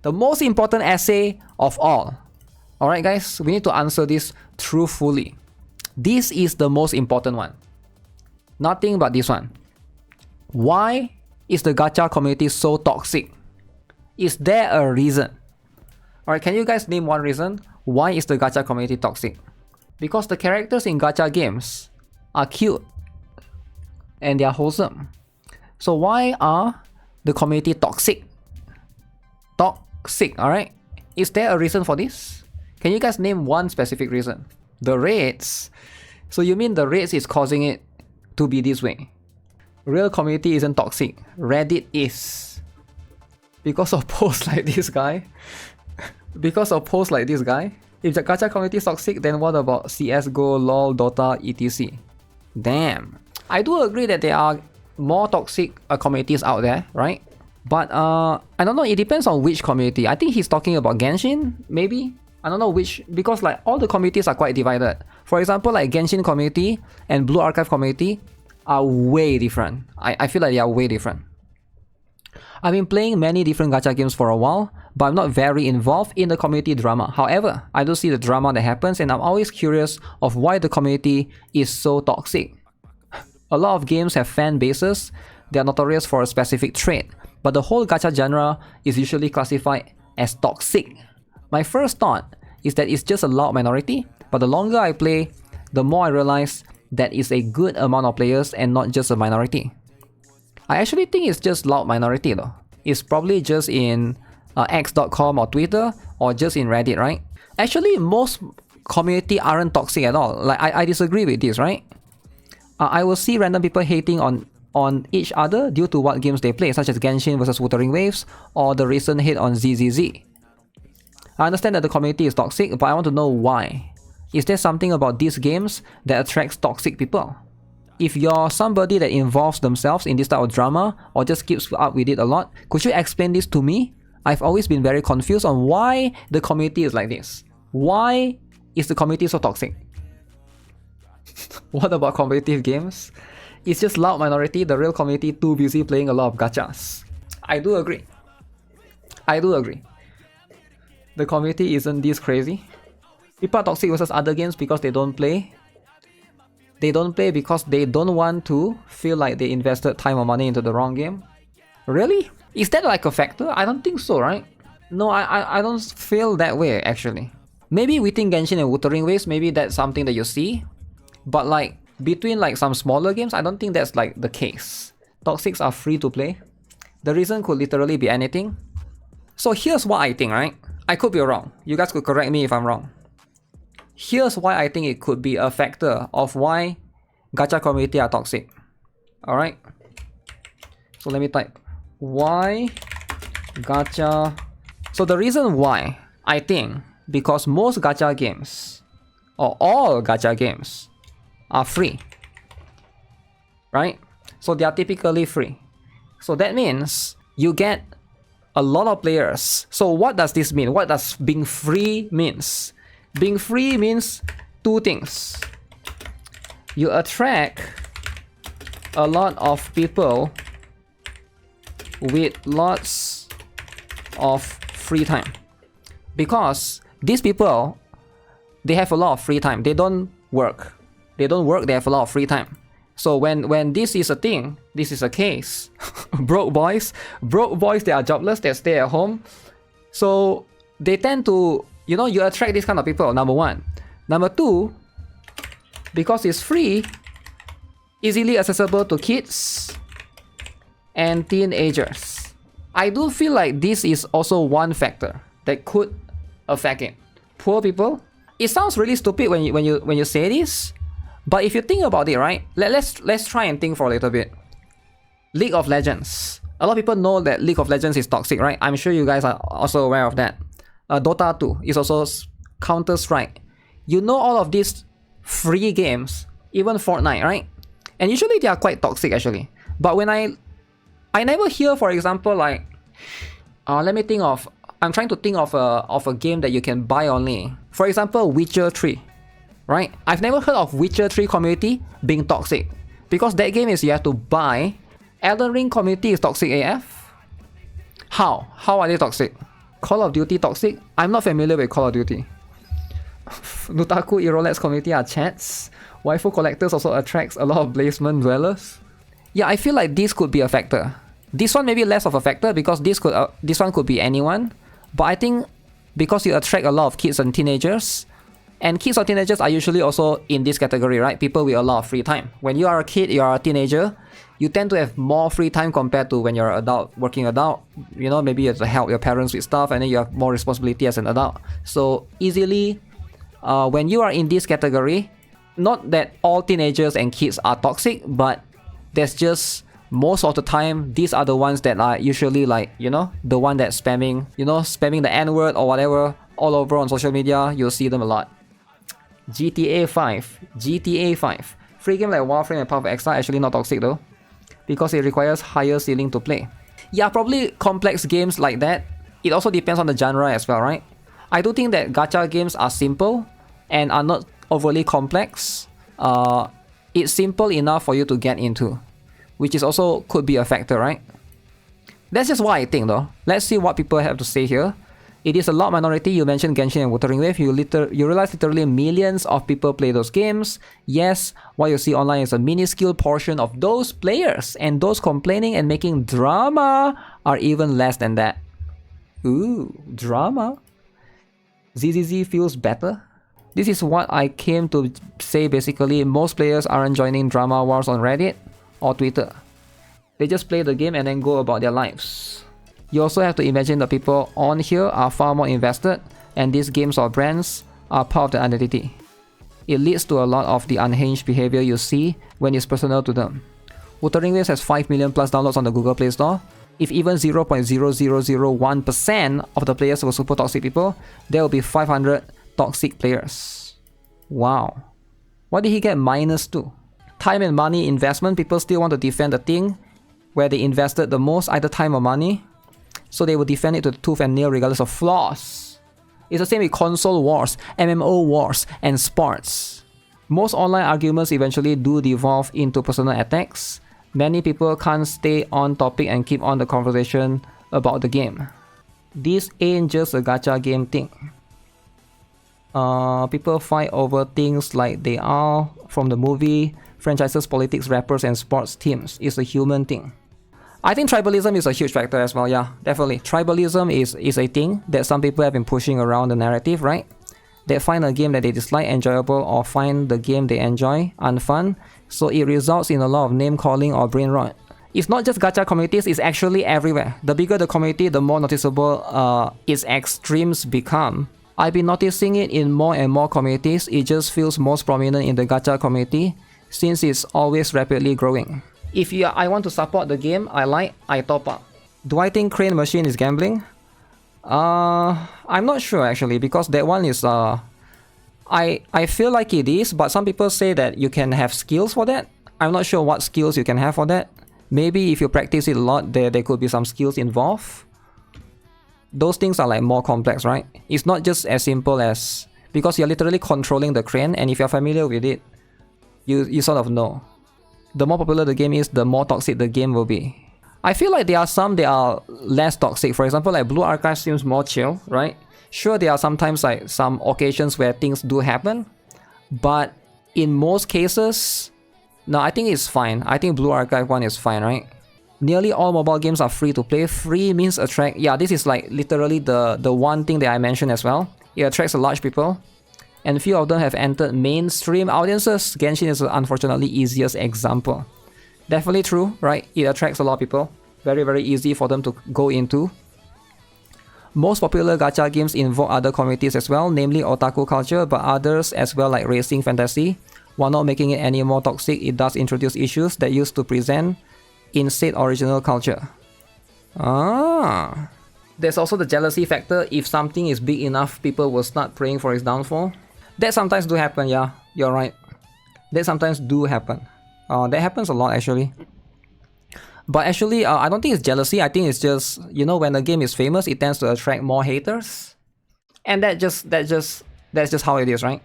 The most important essay of all. Alright guys, we need to answer this truthfully. This is the most important one. Nothing but this one. Why is the gacha community so toxic? Is there a reason? Alright, can you guys name one reason? Why is the gacha community toxic? Because the characters in gacha games are cute and they are wholesome. So why are the community toxic? Toxic, alright? Is there a reason for this? Can you guys name one specific reason? The raids. So you mean the raids is causing it to be this way? Real community isn't toxic. Reddit is. Because of posts like this guy. Because of posts like this guy. If the gacha community is toxic, then what about CSGO, LOL, Dota, etc? Damn. I do agree that there are more toxic communities out there, right? But I don't know, it depends on which community. I think he's talking about Genshin, maybe? I don't know which, because like all the communities are quite divided. For example, like Genshin community and Blue Archive community are way different. I feel like they are way different. I've been playing many different gacha games for a while, but I'm not very involved in the community drama. However, I do see the drama that happens and I'm always curious of why the community is so toxic. A lot of games have fan bases, they are notorious for a specific trait, but the whole gacha genre is usually classified as toxic. My first thought is that it's just a loud minority, but the longer I play, the more I realize that it's a good amount of players and not just a minority. I actually think it's just loud minority though. It's probably just in x.com or Twitter or just in Reddit, right? Actually, most community aren't toxic at all. Like I disagree with this, right? I will see random people hating on each other due to what games they play, such as Genshin versus Wuthering Waves or the recent hate on ZZZ. I understand that the community is toxic, but I want to know why. Is there something about these games that attracts toxic people? If you're somebody that involves themselves in this type of drama or just keeps up with it a lot, could you explain this to me? I've always been very confused on why the community is like this. Why is the community so toxic? What about competitive games? It's just loud minority, the real community too busy playing a lot of gachas. I do agree. The community isn't this crazy. People are toxic versus other games because they don't play. They don't play because they don't want to feel like they invested time or money into the wrong game. Really? Is that like a factor? I don't think so, right? No, I don't feel that way actually. Maybe within Genshin and Wuthering Waves, maybe that's something that you see. But like between like some smaller games, I don't think that's like the case. Toxics are free to play. The reason could literally be anything. So here's what I think, right? I could be wrong. You guys could correct me if I'm wrong. Here's why I think it could be a factor of why gacha community are toxic. Alright. So let me type. Why gacha... So the reason why, I think, because most gacha games, or all gacha games, are free. Right? So they are typically free. So that means you get a lot of players. So what does this mean? What does being free means? Being free means two things. You attract a lot of people with lots of free time. Because these people, they have a lot of free time. They don't work. They have a lot of free time. So when this is a thing, this is a case. broke boys, they are jobless, they stay at home. So they tend to, you know, you attract this kind of people, number one. Number two, because it's free, easily accessible to kids and teenagers. I do feel like this is also one factor that could affect it. Poor people. It sounds really stupid when you say this, but if you think about it, right? Let's try and think for a little bit. League of Legends. A lot of people know that League of Legends is toxic, right? I'm sure you guys are also aware of that. Dota 2 is also Counter-Strike. You know all of these free games, even Fortnite, right? And usually they are quite toxic actually. But when I never hear, for example, like, let me think of, I'm trying to think of a game that you can buy only. For example, Witcher 3, right? I've never heard of Witcher 3 community being toxic. Because that game is you have to buy. Elden Ring community is toxic AF. How? How are they toxic? Call of Duty toxic? I'm not familiar with Call of Duty. Nutaku Irolex community are chats. Waifu collectors also attracts a lot of basement dwellers. Yeah, I feel like this could be a factor. This one maybe less of a factor because this one could be anyone. But I think because you attract a lot of kids and teenagers, and kids or teenagers are usually also in this category, right? People with a lot of free time. When you are a kid, you are a teenager, you tend to have more free time compared to when you're an adult, working adult. You know, maybe you have to help your parents with stuff and then you have more responsibility as an adult. So easily, when you are in this category, not that all teenagers and kids are toxic, but there's just most of the time, these are the ones that are usually like, you know, the one that's spamming, spamming the N-word or whatever all over on social media. You'll see them a lot. GTA 5. Free game like Warframe and Path of Exile actually not toxic though, because it requires higher ceiling to play. Yeah, probably complex games like that. It also depends on the genre as well, right? I do think that gacha games are simple and are not overly complex. It's simple enough for you to get into, which is also could be a factor, right? That's just what I think though. Let's see what people have to say here. It is a lot minority. You mentioned Genshin and Wuthering Wave. You realize literally millions of people play those games. Yes, what you see online is a minuscule portion of those players, and those complaining and making drama are even less than that. Ooh, drama? ZZZ feels better? This is what I came to say basically. Most players aren't joining drama wars on Reddit or Twitter. They just play the game and then go about their lives. You also have to imagine the people on here are far more invested, and these games or brands are part of the identity. It leads to a lot of the unhinged behavior you see when it's personal to them. Wuthering Waves has 5 million plus downloads on the Google Play Store. If even 0.0001% of the players were super toxic people, there will be 500 toxic players. Wow. What did he get -2? Time and money investment. People still want to defend the thing where they invested the most, either time or money. So they will defend it to the tooth and nail regardless of flaws. It's the same with console wars, MMO wars, and sports. Most online arguments eventually do devolve into personal attacks. Many people can't stay on topic and keep on the conversation about the game. This ain't just a gacha game thing. People fight over things like they are from the movie, franchises, politics, rappers, and sports teams. It's a human thing. I think tribalism is a huge factor as well, yeah, definitely. Tribalism is a thing that some people have been pushing around the narrative, right? They find a game that they dislike enjoyable or find the game they enjoy unfun, so it results in a lot of name-calling or brain rot. It's not just gacha communities, it's actually everywhere. The bigger the community, the more noticeable its extremes become. I've been noticing it in more and more communities. It just feels most prominent in the gacha community since it's always rapidly growing. If I want to support the game I top up. Do I think Crane Machine is gambling? I'm not sure actually, because that one is I feel like it is, but some people say that you can have skills for that. I'm not sure what skills you can have for that. Maybe if you practice it a lot, there could be some skills involved. Those things are like more complex, right? It's not just as simple as, because you're literally controlling the crane, and if you're familiar with it, you sort of know. The more popular the game is, the more toxic the game will be. I feel like there are some that are less toxic. For example, like Blue Archive seems more chill, right? Sure, there are sometimes like some occasions where things do happen, but in most cases, no, I think it's fine. I think Blue Archive one is fine, right? Nearly all mobile games are free to play. Free means attract. Yeah, this is like literally the one thing that I mentioned as well. It attracts a large people, and few of them have entered mainstream audiences. Genshin is unfortunately easiest example. Definitely true, right? It attracts a lot of people. Very, very easy for them to go into. Most popular gacha games invoke other communities as well, namely otaku culture, but others as well like racing fantasy. While not making it any more toxic, it does introduce issues that used to present in said original culture. There's also the jealousy factor. If something is big enough, people will start praying for its downfall. That sometimes do happen, yeah, you're right. That sometimes do happen. That happens a lot actually. But actually, I don't think it's jealousy. I think it's just, you know, when a game is famous, it tends to attract more haters. And that's just how it is, right?